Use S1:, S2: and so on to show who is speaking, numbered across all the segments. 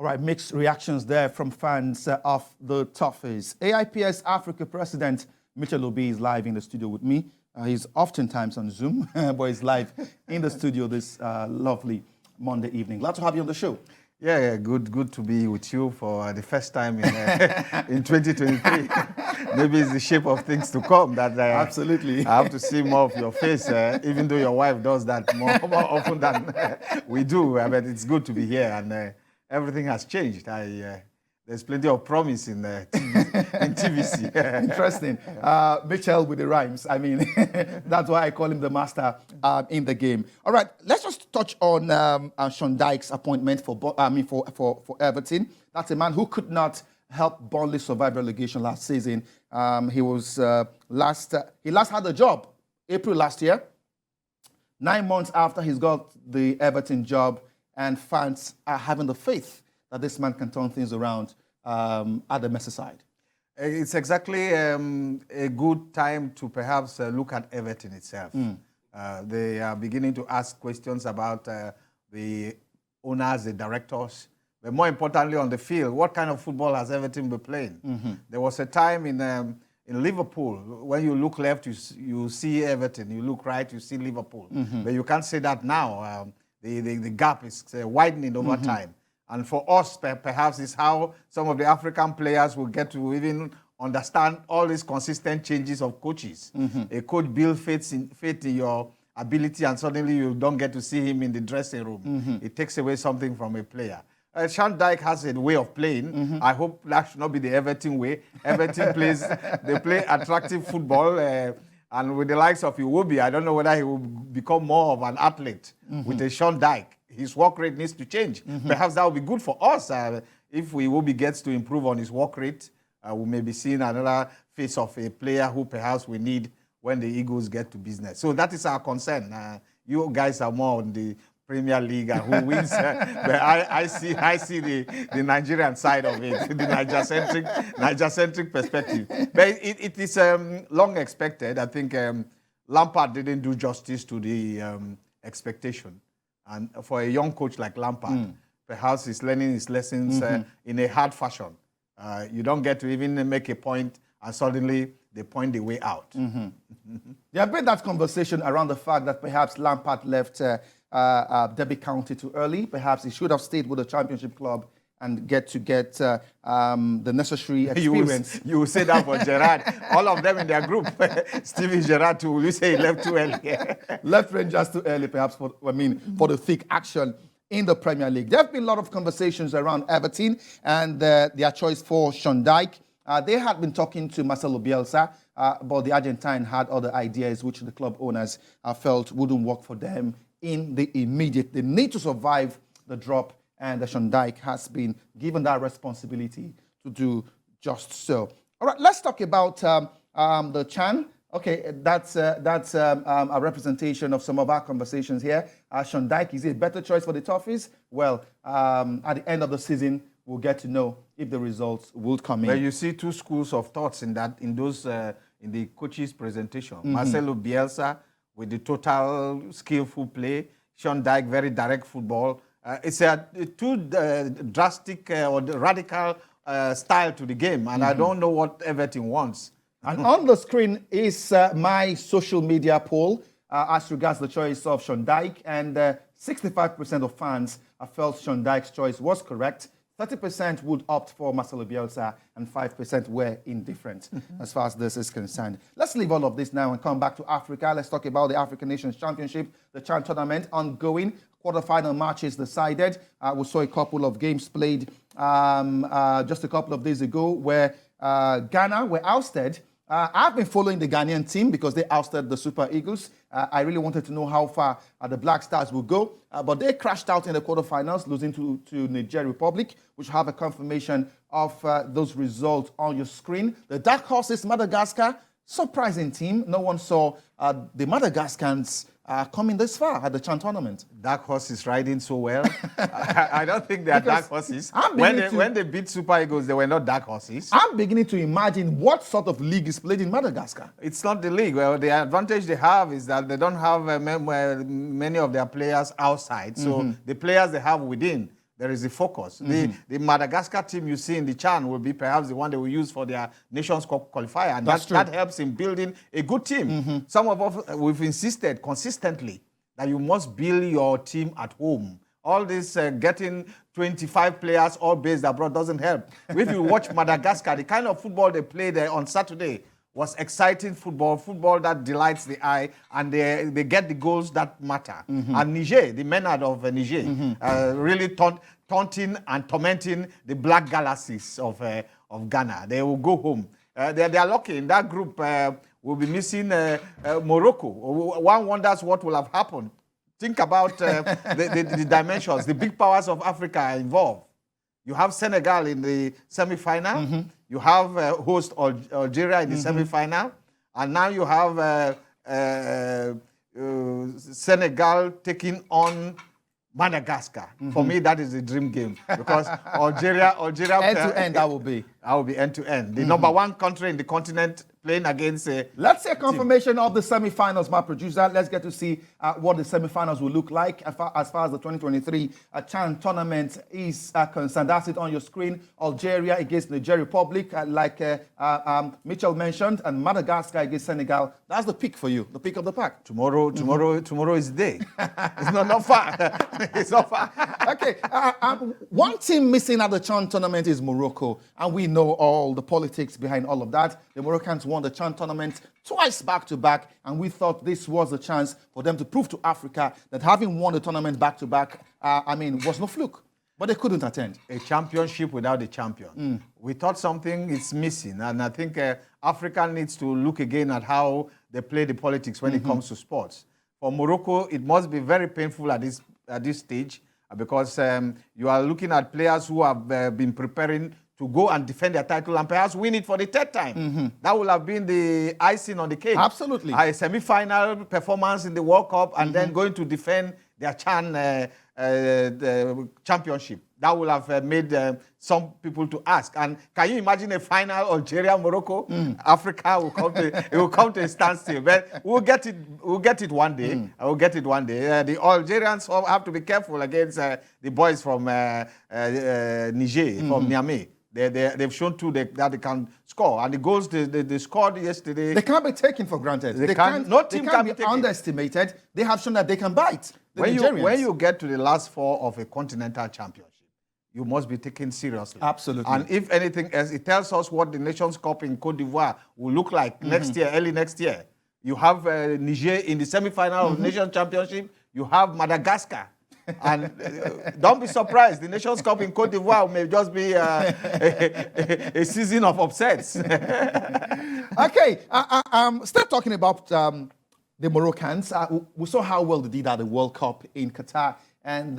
S1: All right, mixed reactions there from fans of the Toffees. AIPS Africa President Mitchel Obi is live in the studio with me. He's oftentimes on Zoom, but he's live in the studio this lovely Monday evening. Glad to have you on the show.
S2: Yeah, good to be with you for the first time in 2023. Maybe it's the shape of things to come that
S1: Absolutely.
S2: I have to see more of your face, even though your wife does that more often than we do. But it's good to be here, and everything has changed. There's plenty of promise in TVC.
S1: Interesting. Mitchel with the rhymes. I mean, that's why I call him the master in the game. All right, let's just touch on Sean Dyche's appointment for Everton. That's a man who could not help Burnley survive relegation last season. He last had the job April last year. 9 months after he's got the Everton job, and fans are having the faith that this man can turn things around at the Merseyside.
S2: It's exactly a good time to perhaps look at Everton itself. They are beginning to ask questions about the owners, the directors, but more importantly on the field, what kind of football has Everton been playing? There was a time in Liverpool, when you look left, you see Everton, you look right, you see Liverpool. But you can't say that now. The gap is widening over time. And for us, perhaps, is how some of the African players will get to even understand all these consistent changes of coaches. A coach builds faith in your ability, and suddenly you don't get to see him in the dressing room. It takes away something from a player. Sean Dyche has a way of playing. I hope that should not be the Everton way. Everton they play attractive football. And with the likes of Iwobi, I don't know whether he will become more of an athlete with a Sean Dyche. His work rate needs to change. Perhaps that would be good for us. If Iwobi gets to improve on his work rate, we may be seeing another face of a player who perhaps we need when the Eagles get to business. So that is our concern. You guys are more on the Premier League and who wins. But I see the Nigerian side of it, the Niger-centric perspective. But it is long expected. I think Lampard didn't do justice to the expectation. And for a young coach like Lampard, perhaps he's learning his lessons in a hard fashion. You don't get to even make a point and suddenly they point the way out.
S1: There have been that conversation around the fact that perhaps Lampard left Derby County too early. Perhaps he should have stayed with the Championship club and get the necessary experience.
S2: You will say that for Gerrard. All of them in their group. Steven Gerrard too. Will you say he left too early?
S1: Left Rangers too early, perhaps, for the thick action in the Premier League. There have been a lot of conversations around Everton and their choice for Sean Dyche. They had been talking to Marcelo Bielsa, but the Argentine had other ideas which the club owners felt wouldn't work for them in the immediate. They need to survive the drop, and Sean Dyche has been given that responsibility to do just so. All right, let's talk about the Chan. Okay, that's a representation of some of our conversations here. Sean Dyche, is he a better choice for the Toffees? Well, at the end of the season, we'll get to know if the results will come in.
S2: Well, you see two schools of thoughts in the coach's presentation. Marcelo Bielsa with the total skillful play. Sean Dyche, very direct football. It's a too drastic or radical style to the game, and I don't know what Everton wants.
S1: And on the screen is my social media poll as regards the choice of Sean Dyche, and 65% of fans felt Sean Dyche's choice was correct. 30% would opt for Marcelo Bielsa, and 5% were indifferent as far as this is concerned. Let's leave all of this now and come back to Africa. Let's talk about the African Nations Championship, the Chan tournament ongoing. Quarterfinal matches decided. We saw a couple of games played just a couple of days ago where Ghana were ousted. I've been following the Ghanaian team because they ousted the Super Eagles. I really wanted to know how far the Black Stars will go, but they crashed out in the quarterfinals, losing to Niger Republic, which have a confirmation of those results on your screen. The Dark Horses, Madagascar, surprising team. No one saw the Madagascans coming this far at the Chan tournament.
S2: Dark Horse is riding so well. I don't think they are Dark Horses. When they beat Super Eagles, they were not Dark Horses.
S1: I'm beginning to imagine what sort of league is played in Madagascar.
S2: It's not the league. Well, the advantage they have is that they don't have many of their players outside. So the players they have within, there is the focus. The Madagascar team you see in the CHAN will be perhaps the one they will use for their Nations Cup qualifier, and that helps in building a good team. Some of us, we've insisted consistently that you must build your team at home. All this getting 25 players all based abroad doesn't help. If you watch Madagascar, the kind of football they played on Saturday was exciting football that delights the eye, and they get the goals that matter. And Niger, the Menard of Niger, really taunting and tormenting the Black Galaxies of Ghana. They will go home. They are lucky. In that group, we'll be missing Morocco. One wonders what will have happened. Think about the dimensions. The big powers of Africa are involved. You have Senegal in the semi-final. You have host Algeria in the semi-final. And now you have Senegal taking on Madagascar. For me, that is a dream game. Because Algeria...
S1: End-to-end, that will be.
S2: That will be end-to-end. The number one country in the continent playing against
S1: Let's see a confirmation of the semi-finals, my producer. Let's get to see what the semi-finals will look like as far as the 2023 CHAN tournament is concerned. That's it on your screen. Algeria against Niger Republic, like Mitchel mentioned, and Madagascar against Senegal. That's the pick for you, the pick of the pack.
S2: Tomorrow is the day. It's not far. It's not far.
S1: Okay, one team missing at the CHAN tournament is Morocco, and we know all the politics behind all of that. The Moroccans won the CHAN tournament twice back-to-back, and we thought this was a chance for them to prove to Africa that having won the tournament back-to-back, was no fluke. But they couldn't attend.
S2: A championship without a champion. We thought something is missing, and I think Africa needs to look again at how they play the politics when it comes to sports. For Morocco, it must be very painful at this stage because you are looking at players who have been preparing to go and defend their title and perhaps win it for the third time. That will have been the icing on the cake.
S1: Absolutely.
S2: A semi-final performance in the World Cup and then going to defend their CHAN the championship. That will have made some people to ask. And can you imagine a final Algeria-Morocco? Africa will come to a standstill. But we'll get it one day. We'll get it one day. The Algerians have to be careful against the boys from Niger, from Niamey. They've shown too that they can score. And the goals they scored yesterday...
S1: They can't be taken for granted.
S2: No team can be
S1: underestimated. They have shown that they can bite.
S2: When you get to the last four of a continental championship, you must be taken seriously.
S1: Absolutely.
S2: And if anything else, it tells us what the Nations Cup in Cote d'Ivoire will look like next year, early next year. You have Niger in the semi-final of the Nations Championship. You have Madagascar. And don't be surprised, the Nations Cup in Cote d'Ivoire may just be a season of upsets.
S1: Okay, still talking about the Moroccans. We saw how well they did at the World Cup in Qatar. And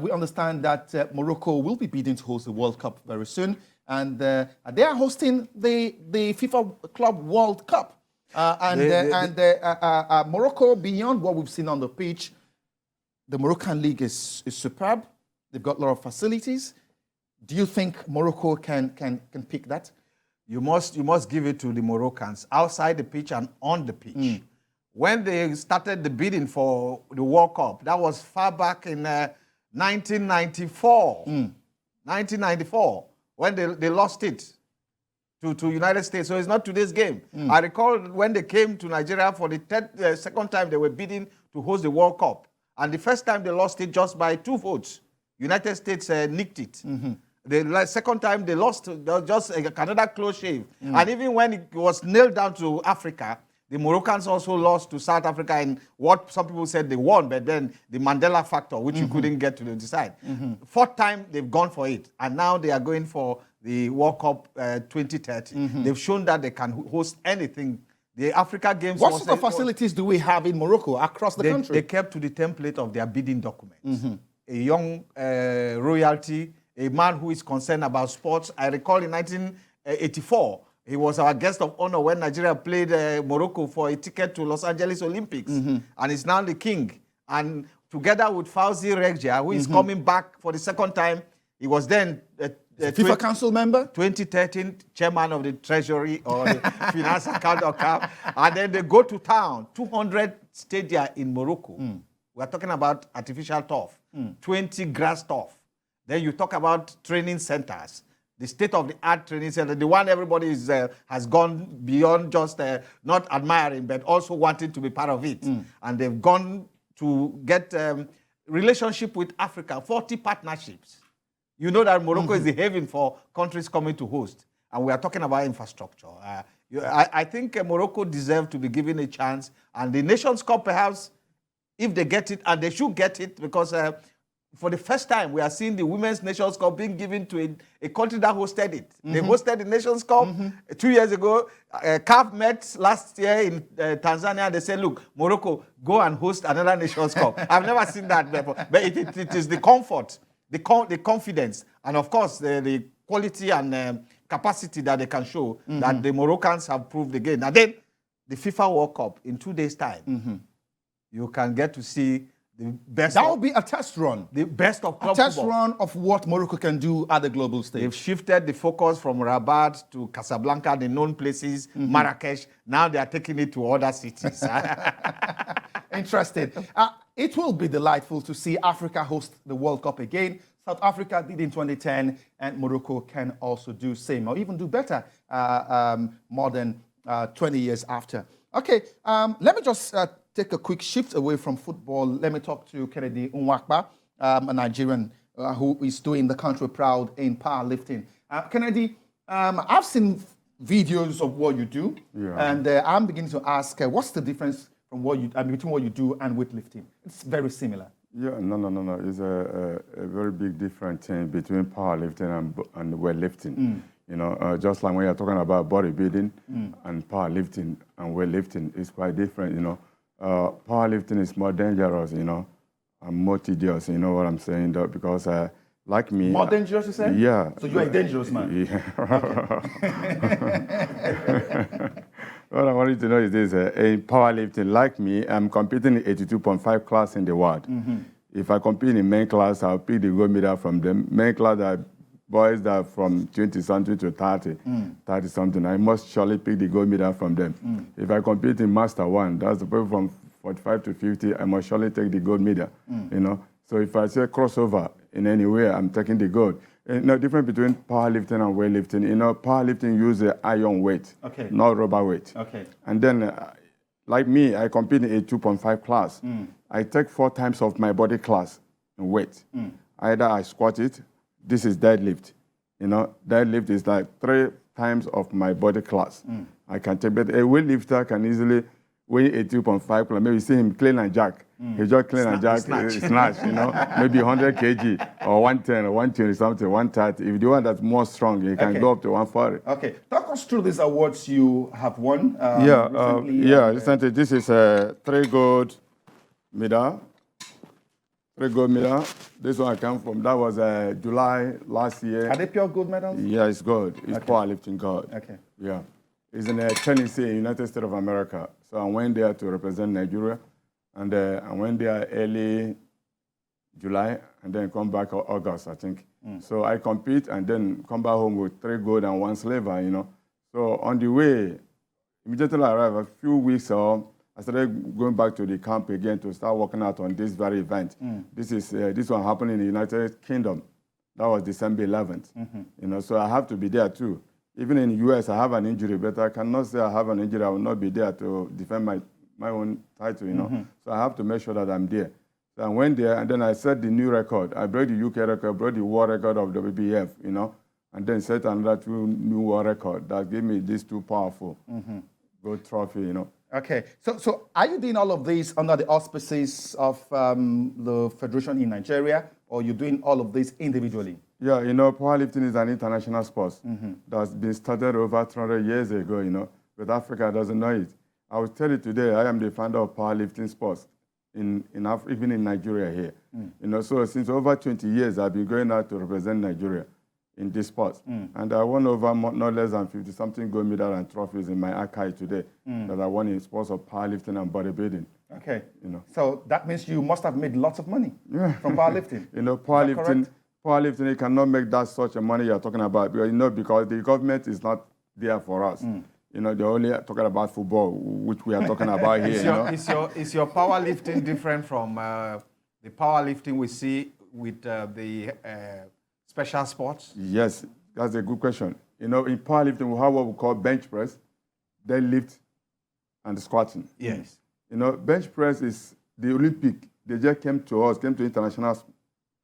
S1: we understand that Morocco will be bidding to host the World Cup very soon. And they are hosting the FIFA Club World Cup. Morocco, beyond what we've seen on the pitch, the Moroccan league is superb. They've got a lot of facilities. Do you think Morocco can pick that?
S2: You must give it to the Moroccans outside the pitch and on the pitch. When they started the bidding for the World Cup, that was far back in 1994. 1994, when they lost it to United States. So it's not today's game. I recall when they came to Nigeria for the second time they were bidding to host the World Cup. And the first time they lost it just by 2 votes. United States nicked it. The second time they lost, just another close shave. And even when it was nailed down to Africa, the Moroccans also lost to South Africa in what some people said they won, but then the Mandela factor, which you couldn't get to decide. Fourth time, they've gone for it. And now they are going for the World Cup 2030. They've shown that they can host anything. The Africa Games...
S1: What sort of facilities do we have in Morocco across the country?
S2: They kept to the template of their bidding documents. A young royalty, a man who is concerned about sports. I recall in 1984, he was our guest of honor when Nigeria played Morocco for a ticket to Los Angeles Olympics. And he's now the king. And together with Fauzi Reggia, who is coming back for the second time, he was then...
S1: FIFA Council member?
S2: 2013 chairman of the Treasury or the Finance Account Account. And then they go to town, 200 stadia in Morocco. We're talking about artificial turf, 20 grass turf. Then you talk about training centers, the state-of-the-art training center, the one everybody has gone beyond just not admiring, but also wanting to be part of it. And they've gone to get relationship with Africa, 40 partnerships. You know that Morocco is the haven for countries coming to host. And we are talking about infrastructure. I think Morocco deserves to be given a chance. And the Nations Cup, perhaps, if they get it, and they should get it, because for the first time, we are seeing the Women's Nations Cup being given to a country that hosted it. They hosted the Nations Cup 2 years ago. CAF met last year in Tanzania. They said, look, Morocco, go and host another Nations Cup. I've never seen that before. But it is the comfort, the confidence, and of course, the quality and capacity that they can show that the Moroccans have proved again. And then the FIFA World Cup in 2 days' time, you can get to see the best.
S1: That will be a test run.
S2: The best of club
S1: A test
S2: football.
S1: run of what Morocco can do at the global stage.
S2: They've shifted the focus from Rabat to Casablanca, the known places, Marrakesh. Now they are taking it to other cities.
S1: Interesting. It will be delightful to see Africa host the World Cup again. South Africa did in 2010, and Morocco can also do same, or even do better more than 20 years after. Okay, let me just take a quick shift away from football. Let me talk to Kennedy Nwakpa, a Nigerian who is doing the country proud in powerlifting. Kennedy, I've seen videos of what you do, and I'm beginning to ask, what's the difference from what you between what you do and weightlifting? It's very similar.
S3: Yeah, no. It's a very big difference between powerlifting and weightlifting. You know, just like when you're talking about bodybuilding and powerlifting and weightlifting, it's quite different. You know, powerlifting is more dangerous. You know, and more tedious. You know what I'm saying? Though, because like me,
S1: more dangerous, you say?
S3: Yeah.
S1: So you're a dangerous man.
S3: Yeah. Okay. What I want you to know is this: in powerlifting, like me, I'm competing in 82.5 class in the world. If I compete in main class, I'll pick the gold medal from them. Main class are boys that are from 20-something to 30-something. I must surely pick the gold medal from them. If I compete in Master 1, that's the people from 45 to 50, I must surely take the gold medal. You know, so if I say crossover in any way, I'm taking the gold. No difference between powerlifting and weightlifting. You know, powerlifting uses iron weight, not rubber weight.
S1: Okay.
S3: And then, like me, I compete in a 2.5 class. I take 4 times of my body class in weight. Either I squat it. This is deadlift. You know, deadlift is like 3 times of my body class. I can take, but a weightlifter can easily weigh a 2.5 class. Maybe you see him clean and jack. He just clean and jack, snatch, you know, maybe 100 kg or 110 or 120 something, 130. If the one that's more strong, he can go up to 140.
S1: Okay, talk us through these awards you have won.
S3: Recently, this is 3 gold medal. 3 gold medal. This one I come from. That was July last year.
S1: Are they pure gold medals?
S3: Yeah, it's gold. It's powerlifting gold.
S1: Okay.
S3: Yeah. It's in Tennessee, United States of America. So I went there to represent Nigeria. And I went there early July and then come back August, I think. So I compete and then come back home with 3 gold and 1 silver, you know. So on the way, immediately I arrived, a few weeks or I started going back to the camp again to start working out on this very event. This one happened in the United Kingdom. That was December 11th. You know, so I have to be there too. Even in the US, I have an injury, but I cannot say I have an injury. I will not be there to defend my own title, you know. So I have to make sure that I'm there. So I went there, and then I set the new record. I broke the UK record, broke the world record of WBF, you know, and then set another 2 new world record that gave me these 2 powerful gold trophy, you know.
S1: Okay, so are you doing all of this under the auspices of the federation in Nigeria, or you're doing all of this individually?
S3: Yeah, you know, powerlifting is an international sport that's been started over 300 years ago, you know, but Africa doesn't know it. I will tell you today, I am the founder of powerlifting sports, even in Nigeria here. You know, so since over 20 years, I've been going out to represent Nigeria in this sport. And I won over not less than 50-something gold medals and trophies in my archive today that I won in sports of powerlifting and bodybuilding.
S1: Okay.
S3: You know.
S1: So that means you must have made lots of money from powerlifting.
S3: You know, powerlifting, you cannot make that such a money you're talking about, because, you know, because the government is not there for us. You know, they're only talking about football, which we are talking about here.
S2: Is your powerlifting different from the powerlifting we see with the special sports?
S3: Yes, that's a good question. You know, in powerlifting, we have what we call bench press, deadlift, and squatting.
S2: Yes.
S3: You know, bench press is the Olympic. They just came to international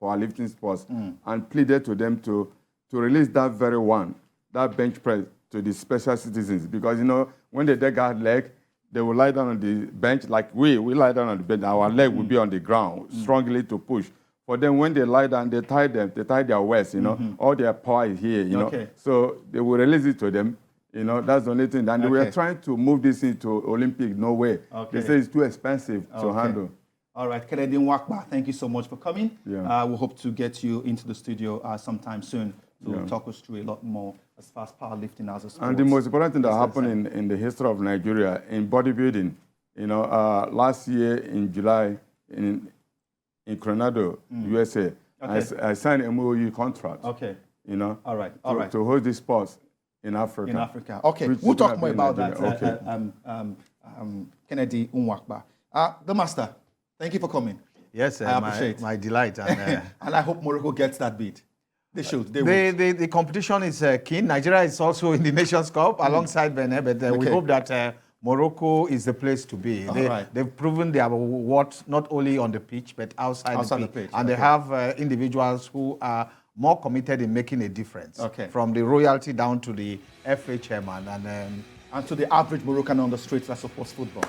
S3: powerlifting sports, and pleaded to them to release that very one, that bench press, to the special citizens. Because, you know, when they dig out leg, they will lie down on the bench like we lie down on the bench. Our leg will be on the ground, strongly to push. For them, when they lie down, they tie their waist, you know, all their power is here, you know. So they will release it to them, you know, that's the only thing. And we are trying to move this into Olympic, no way. They say it's too expensive to handle.
S1: All right, Kennedy Nwakba, thank you so much for coming.
S3: Yeah.
S1: We hope to get you into the studio sometime soon to talk us through a lot more as far as powerlifting as a sport.
S3: And the most important thing that happened in the history of Nigeria in bodybuilding, you know, last year in July in Coronado, USA, I signed an MOU contract. You know, to hold these sports in Africa.
S1: In Africa. Okay, we'll talk more about that. Kennedy Nwakba. The Master, thank you for coming.
S2: Yes,
S1: I appreciate
S2: my delight. And,
S1: and I hope Morocco gets that bid. They should.
S2: The competition is keen. Nigeria is also in the Nations Cup alongside Benin, but we hope that Morocco is the place to be. They've proven they are what not only on the pitch, but outside the pitch. And they have individuals who are more committed in making a difference. From the royalty down to the FA chairman and
S1: to the average Moroccan on the streets that supports football.